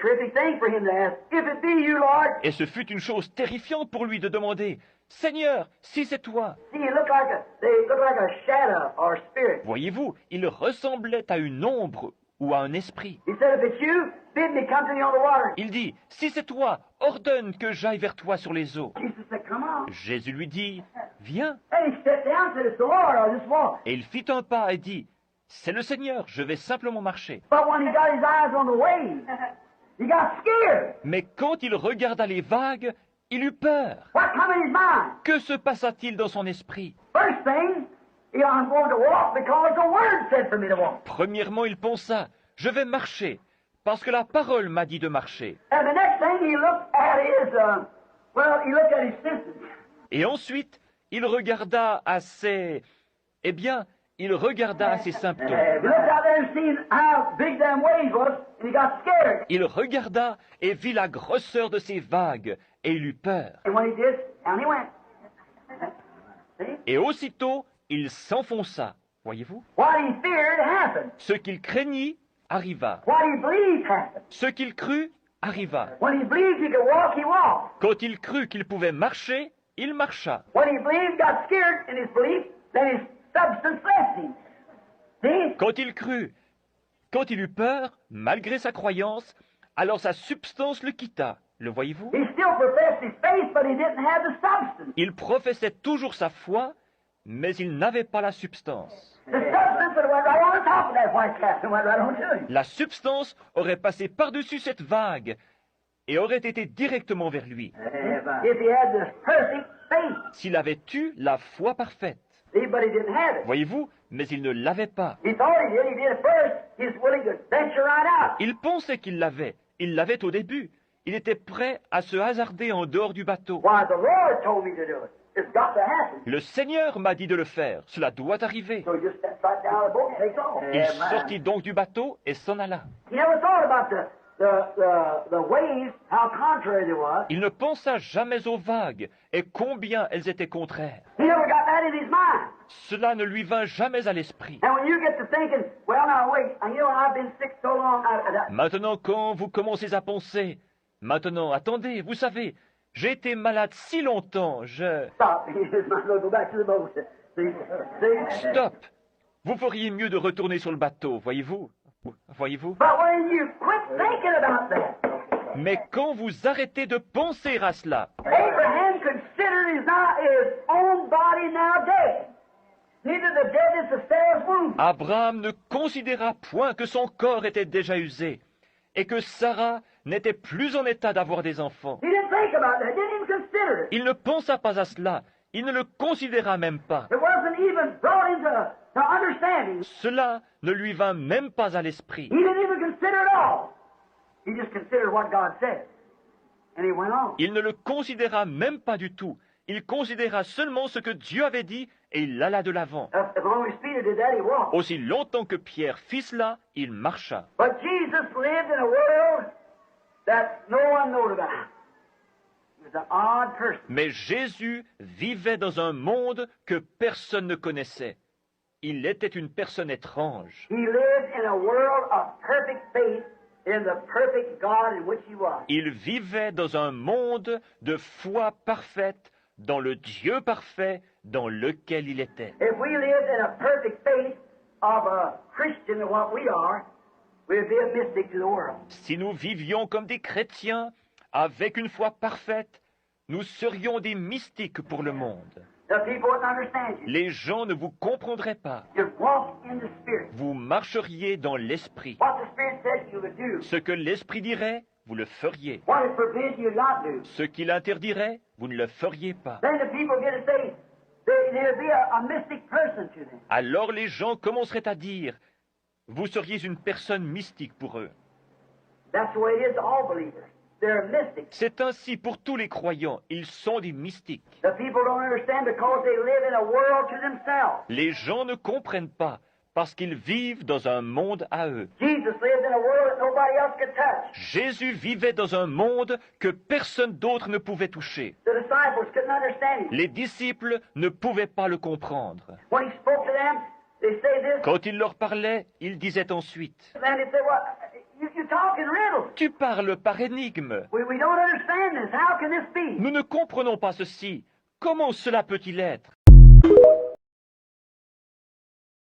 Terrific thing for him to ask, if it be you, Lord. Et ce fut une chose terrifiante pour lui de demander, Seigneur, si c'est toi. See, they look like a shadow or a spirit. Voyez-vous, il ressemblait à une ombre ou à un esprit. He said, if it's you, bid me come to you on the water. Il dit, si c'est toi, ordonne que j'aille vers toi sur les eaux. Jesus said, come on. Jésus lui dit, viens. And he stepped down and said, it's the Lord, I'll just walk. Et il fit un pas et dit, c'est le Seigneur, je vais simplement marcher. But when he got his eyes on the waves, he got scared. Mais quand il regarda les vagues, il eut peur. What come in his mind? Que se passa-t-il dans son esprit? First thing, I'm going to walk because the word said for me to walk. Premièrement, il pensa, je vais marcher, parce que la parole m'a dit de marcher. And the next thing, he looked at his senses. Et ensuite, il regarda à ses... il regarda à ses symptômes. He looked out there and seen how big them waves was, and he got scared. Il regarda et vit la grosseur de ces vagues, et il eut peur. And when he did, down he went. See? Et aussitôt, il s'enfonça. Voyez-vous? What he feared happened. Ce qu'il craignit arriva. What he believed happened. Ce qu'il crut arriva. When he believed he could walk, he walked. Quand il crut qu'il pouvait marcher, il marcha. When he believed, got scared in his belief, then his substance left him. See? Quand il eut peur, malgré sa croyance, alors sa substance le quitta. Le voyez-vous? He still professed his faith, but he didn't have the substance. Il professait toujours sa foi, mais il n'avait pas la substance. The substance that went right on top of that white calf and went right on to him. La substance aurait passé par-dessus cette vague et aurait été directement vers lui, If he had the perfect faith. s'il avait eu la foi parfaite. See, but he didn't have it. Voyez-vous? Mais il ne l'avait pas. He thought he did. He did it first. He's willing to venture right out. Il pensait qu'il l'avait. Il l'avait au début. Il était prêt à se hasarder en dehors du bateau. Why, the Lord told me to do it. It's got to happen. Le Seigneur m'a dit de le faire. Cela doit arriver. So he just steps right down the boat and takes off. Il sortit donc du bateau et s'en alla. He never thought about the waves, how contrary they were. Il ne pensa jamais aux vagues et combien elles étaient contraires. He never got that in his mind. Cela ne lui vint jamais à l'esprit. And when you get to thinking, well, now wait, and you know, I've been sick so long. Maintenant, quand vous commencez à penser, maintenant, attendez, vous savez, j'ai été malade si longtemps, Stop. He just might as well go back to the boat. See? Stop! Vous feriez mieux de retourner sur le bateau, voyez-vous? Voyez-vous? But when you quit thinking about that, Mais quand vous arrêtez de penser à cela, Abraham considered his own body now dead. Neither the deadness of Sarah's womb. Abraham ne considéra point que son corps était déjà usé et que Sarah n'était plus en état d'avoir des enfants. He didn't think about that. Didn't even consider it. Il ne pensa pas à cela. Il ne le considéra même pas. It wasn't even brought into understanding. Cela ne lui vint même pas à l'esprit. He didn't even consider it all. He just considered what God said. And he went on. Il ne le considéra même pas du tout. Il considéra seulement ce que Dieu avait dit et il alla de l'avant. As long as Peter did that, he walked. Aussi longtemps que Pierre fit cela, il marcha. But Jesus lived in a world that no one knowed about. He was an odd person. Mais Jésus vivait dans un monde que personne ne connaissait. Il était une personne étrange. He lived in a world of perfect faith in the perfect God in which he was. Il vivait dans un monde de foi parfaite dans le Dieu parfait dans lequel il était. If we lived in a perfect faith of a Christian, what we are, we'd be a mystic to the world. Si nous vivions comme des chrétiens avec une foi parfaite, nous serions des mystiques pour le monde. The people wouldn't understand you. Les gens ne vous comprendraient pas. You'd walk in the Spirit. Vous marcheriez dans l'esprit. What the Spirit said you would do. Ce que l'esprit dirait, vous le feriez. What it forbids you not do. Ce qu'il interdirait, vous ne le feriez pas. Then the people get to say, there'd be a mystic person to them. Alors les gens commenceraient à dire, vous seriez une personne mystique pour eux. That's the way it is to all believers. They're mystics. C'est ainsi pour tous les croyants, ils sont des mystiques. The people don't understand because they live in a world to themselves. Les gens ne comprennent pas parce qu'ils vivent dans un monde à eux. Jesus lived in a world that nobody else could touch. Jésus vivait dans un monde que personne d'autre ne pouvait toucher. The disciples couldn't understand him. Les disciples ne pouvaient pas le comprendre. When he spoke to them, they say this, Quand il leur parlait, il disait ensuite, and they say, well, You talk in riddles. Tu parles par énigme. We don't understand this. How can this be? Nous ne comprenons pas ceci. Comment cela peut-il être?